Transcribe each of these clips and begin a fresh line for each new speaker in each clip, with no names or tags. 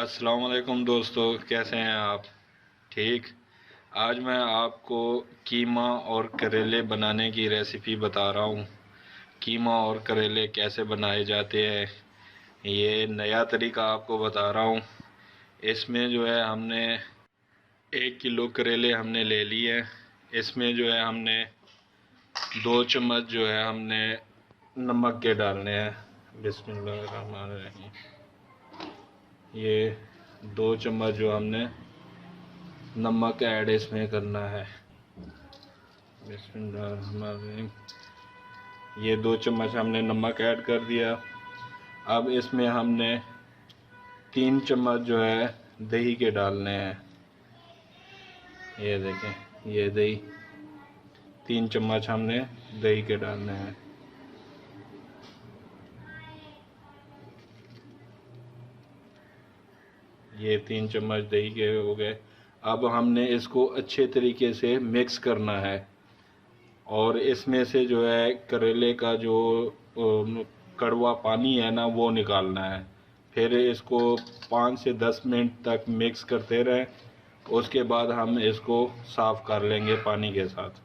अस्सलाम वालेकुम दोस्तों, कैसे हैं आप? ठीक। आज मैं आपको कीमा और करेले बनाने की रेसिपी बता रहा हूँ। कीमा और करेले कैसे बनाए जाते हैं, ये नया तरीका आपको बता रहा हूँ। इसमें जो है हमने 1 किलो करेले हमने ले लिए। इसमें जो है हमने 2 चम्मच जो है हमने नमक के डालने हैं। बिस्मिल्लाहिर्रहमानिर्रहीम। ये 2 चम्मच जो हमने नमक ऐड इसमें करना है। बिस्मिल्लाहिर्रहमानिर्रहीम। ये 2 चम्मच हमने नमक ऐड कर दिया। अब इसमें हमने 3 चम्मच जो है दही के डालने हैं। ये देखें, ये दही 3 चम्मच हमने दही के डालने हैं। ये 3 चम्मच दही के हो गए। अब हमने इसको अच्छे तरीके से मिक्स करना है और इसमें से जो है करेले का जो कड़वा पानी है ना, वो निकालना है। फिर इसको 5 से 10 मिनट तक मिक्स करते रहें। उसके बाद हम इसको साफ़ कर लेंगे पानी के साथ।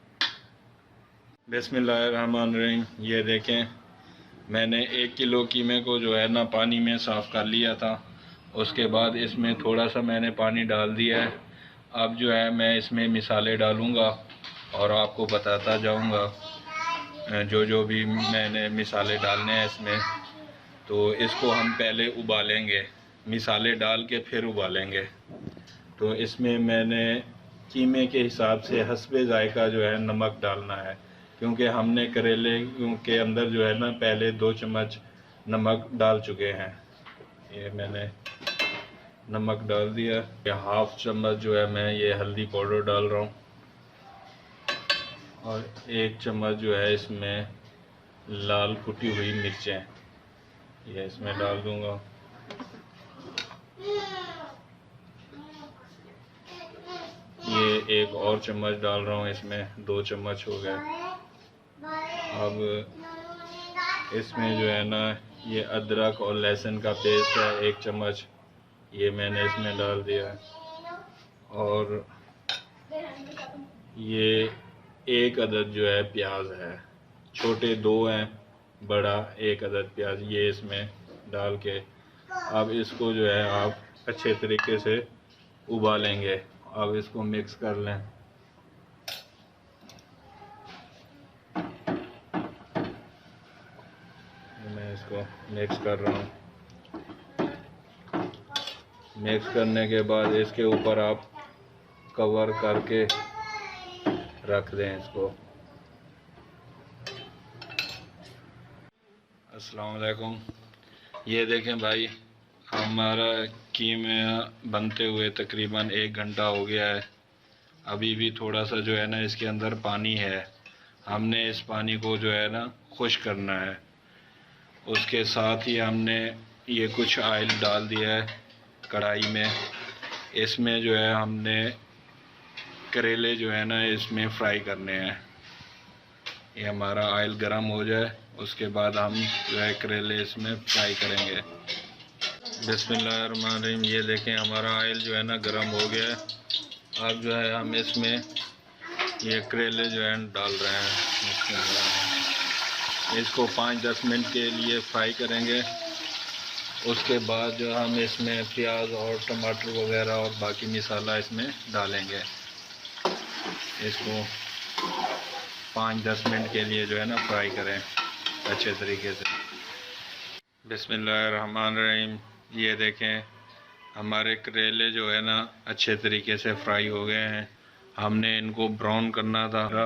बिस्मिल्लाहिर्रहमानिर्रहीम। ये देखें, मैंने 1 किलो कीमे को जो है ना पानी में साफ़ कर लिया था। उसके बाद इसमें थोड़ा सा मैंने पानी डाल दिया है। अब जो है मैं इसमें मिसाले डालूँगा और आपको बताता जाऊँगा जो जो भी मैंने मिसाले डालने हैं इसमें। तो इसको हम पहले उबालेंगे, मिसाले डाल के फिर उबालेंगे। तो इसमें मैंने कीमे के हिसाब से हस्बे ज़ायका जो है नमक डालना है, क्योंकि हमने करेले के अंदर जो है ना पहले 2 चम्मच नमक डाल चुके हैं। ये मैंने नमक डाल दिया। ये 1/2 चम्मच जो है मैं ये हल्दी पाउडर डाल रहा हूँ और 1 चम्मच जो है इसमें लाल कुटी हुई मिर्चें ये इसमें डाल दूँगा। ये 1 और चम्मच डाल रहा हूँ, इसमें 2 चम्मच हो गए। अब इसमें जो है ना ये अदरक और लहसुन का पेस्ट है 1 चम्मच, ये मैंने इसमें डाल दिया है। और ये 1 अदद जो है प्याज है, छोटे 2 हैं, बड़ा 1 अदद प्याज, ये इसमें डाल के अब इसको जो है आप अच्छे तरीके से उबालेंगे। अब इसको मिक्स कर लें। मैं इसको मिक्स कर रहा हूँ। मिक्स करने के बाद इसके ऊपर आप कवर करके रख दें इसको। अस्सलाम वालेकुम। ये देखें भाई, हमारा कीमा बनते हुए तकरीबन 1 घंटा हो गया है। अभी भी थोड़ा सा जो है ना इसके अंदर पानी है। हमने इस पानी को जो है ना खुश्क करना है। उसके साथ ही हमने ये कुछ ऑयल डाल दिया है कढ़ाई में। इसमें जो है हमने करेले जो है ना इसमें फ्राई करने हैं। ये हमारा ऑयल गर्म हो जाए उसके बाद हम जो है करेले इसमें फ्राई करेंगे। बिस्मिल्लाहिर्रहमानिर्रहीम। ये देखें, हमारा ऑयल जो है ना गर्म हो गया है। अब जो है हम इसमें ये करेले जो है डाल रहे हैं। इसको 5-10 मिनट के लिए फ्राई करेंगे। उसके बाद जो हम इसमें प्याज और टमाटर वगैरह और बाकी मसाला इसमें डालेंगे। इसको 5-10 मिनट के लिए जो है ना फ्राई करें अच्छे तरीके से। बिस्मिल्लाहिर्रहमानिर्रहीम। ये देखें, हमारे करेले जो है ना अच्छे तरीके से फ्राई हो गए हैं। हमने इनको ब्राउन करना था।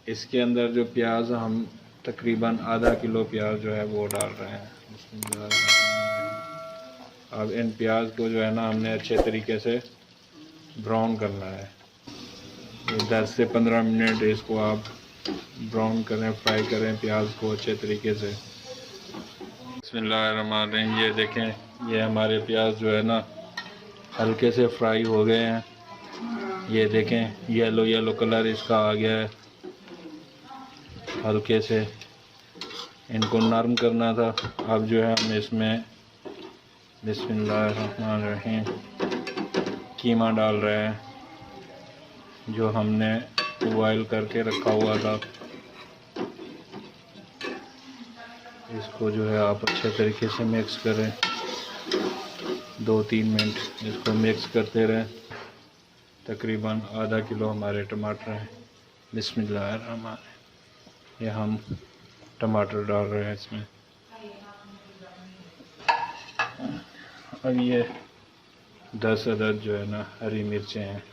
इसके अंदर जो प्याज हम तकरीबन आधा किलो प्याज जो है वो डाल रहे हैं। अब इन प्याज को जो है ना हमने अच्छे तरीके से ब्राउन करना है। 10 से 15 मिनट इसको आप ब्राउन करें, फ्राई करें प्याज को अच्छे तरीके से। बिस्मिल्लाहिर्रहमानिर्रहीम। ये देखें, ये हमारे प्याज जो है ना हल्के से फ्राई हो गए हैं। ये देखें, येलो येलो कलर इसका आ गया है। हल्के से इनको नरम करना था। अब जो है हम इसमें बिस्मिल्लाहिर्रहमानिर्रहीम। कीमा डाल रहे हैं जो हमने बॉयल करके रखा हुआ था। इसको जो है आप अच्छे तरीके से मिक्स करें, 2-3 मिनट इसको मिक्स करते रहें। तकरीबन आधा किलो हमारे टमाटर हैं। बिस्मिल्लाहिर्रहमानिर्रहीम। ये हम टमाटर डाल रहे हैं इसमें। अब ये 10 अदद जो है ना हरी मिर्चें हैं,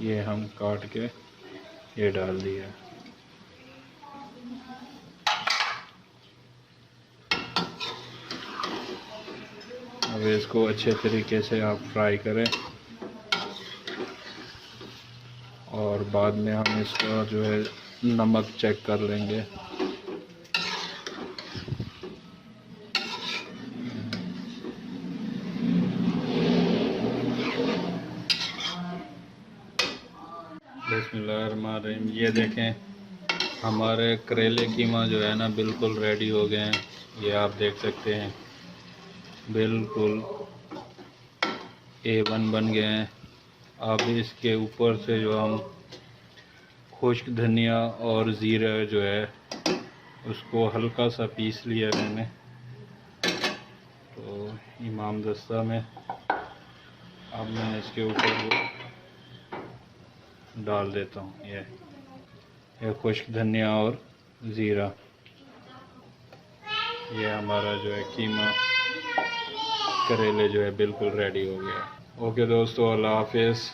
ये हम काट के ये डाल दिया। अब इसको अच्छे तरीके से आप फ्राई करें और बाद में हम इसका जो है नमक चेक कर लेंगे। बिस्मिल्लाहिर्रहमानिर्रहीम। ये देखें हमारे करेले कीमा जो है ना बिल्कुल रेडी हो गए हैं। ये आप देख सकते हैं बिल्कुल A1 बन गए हैं। अब इसके ऊपर से जो हम खुश्क धनिया और ज़ीरा जो है उसको हल्का सा पीस लिया मैंने, तो इमाम दस्ता में अब मैं इसके ऊपर वो डाल देता हूँ। ये खुश्क धनिया और ज़ीरा। ये हमारा जो है कीमा करेले जो है बिल्कुल रेडी हो गया। ओके दोस्तों, अल्लाह हाफिज़।